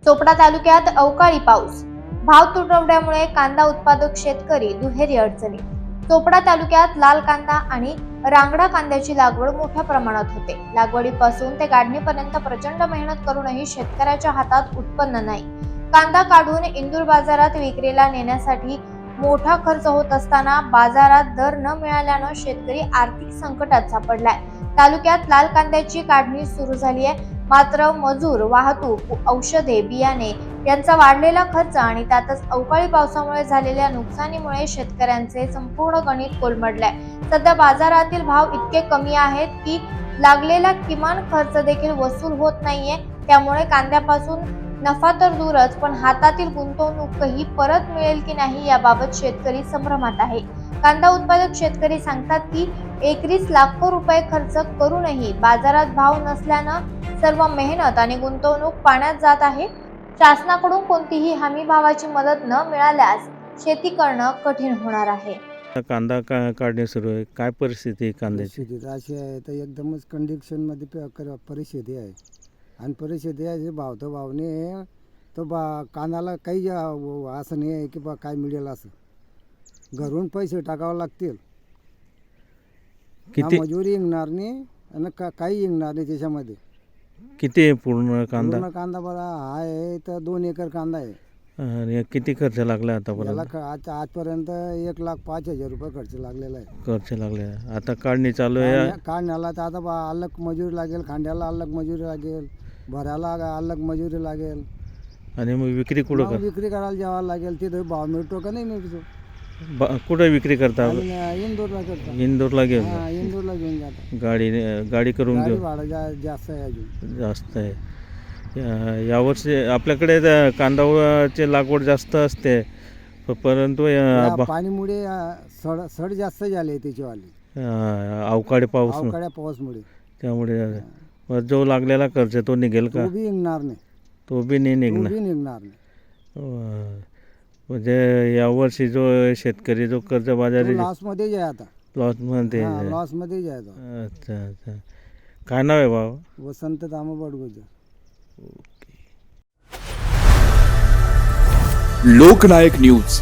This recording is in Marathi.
चोपडा तालुक्यात अवकाळी पाऊस, भाव तुटवड्यामुळे कांदा उत्पादक शेतकरी दुहेरी अडचणी। चोपडा तालुक्यात लाल कांदा आणि रांगडा कांद्याची लागवड मोठ्या प्रमाणात होते। लागवडीपासून ते काढणीपर्यंत प्रचंड मेहनत करूनही शेतकऱ्याच्या हातात उत्पन्न नाही। कांदा काढून इंदूर बाजारात विक्रीला नेण्यासाठी मोठा खर्च होत असताना बाजारात दर न मिळाल्यानं शेतकरी आर्थिक संकटात सापडलाय। तालुक्यात लाल कांद्याची काढणी सुरू झाली आहे, मात्र मजूर, वाहतूक, औषधे, बियाणे यांचा वाढलेला खर्च आणि त्यातच अवकाळी पावसामुळे झालेल्या नुकसानीमुळे शेतकऱ्यांचे संपूर्ण गणित कोलमडलंय। सध्या बाजारातील भाव इतके कमी आहेत की लागलेला किमान खर्च देखील वसूल होत नाहीये। त्यामुळे कांद्यापासून नफा तर दूरच, पण हातातील गुंतवणूकही परत मिळेल की नाही याबाबत शेतकरी संभ्रमात आहे। कांदा उत्पादक शेतकरी सांगतात की एकरीच लाखो रुपये खर्च करूनही बाजारात भाव नसल्यानं सर्व मेहनत आणि गुंतवणूक पाण्यात जात आहे। शासनाकडून कोणतीही हमी भावाची मदत न मिळाल्यास शेती करणं कठीण होणार आहे। कांदा काढणे सुरू आहे, काय परिस्थिती आहे कांद्याची? परिस्थिती अशी आहे तर एकदमच कंडिशनमध्ये परिस्थिती आहे आणि परिस्थिती आहे भाव तर भावने तर कांद्याला काही असं नाही आहे की बा काय मिळेल असं, घरून पैसे टाकावं लागतील, किती मजुरी येणार नाही आणि काही येणार नाही त्याच्यामध्ये। किती आहे पूर्ण कांदा? पूर्ण कांदा बरा आहे तर 2 एकर कांदा आहे। आणि किती खर्च लागला आतापर्यंत? आजपर्यंत 1,05,000 रुपये खर्च लागलेला आहे। खर्च लागले, आता काढणी चालू आहे। काढण्याला तर आता अलग मजुरी लागेल, खांद्याला अलग मजुरी लागेल, भरायला अलग मजुरी लागेल आणि मग विक्री कुठं विक्री करायला जावं लागेल। तिथे भाव मिळतो का नाही मिळतो? कुठं विक्री करता? इंदोरला करतो। इंदोरला घेऊन इंदोरला घेऊन जातो। गाडी करून घेऊन भाडं जास्त आहे, अजून जास्त आहे। यावर्षी आपल्याकडे कांदाची लागवड जास्त असते, परंतु पाणीमुळे सड जास्त झाले त्याच्यावाली, अवकाळी पाऊसमुळे। त्यामुळे जो लागलेला खर्च तो निघेल का? तो बी निघणार नाही, तो बी नाही निघणार। म्हणजे यावर्षी जो शेतकरी जो कर्जबाजारी लॉसमध्ये आहे आता, लॉसमध्ये आहे आता। अच्छा, काय नाव आहे बाबा? वसंत दामो बडगुजर। लोकनायक न्यूज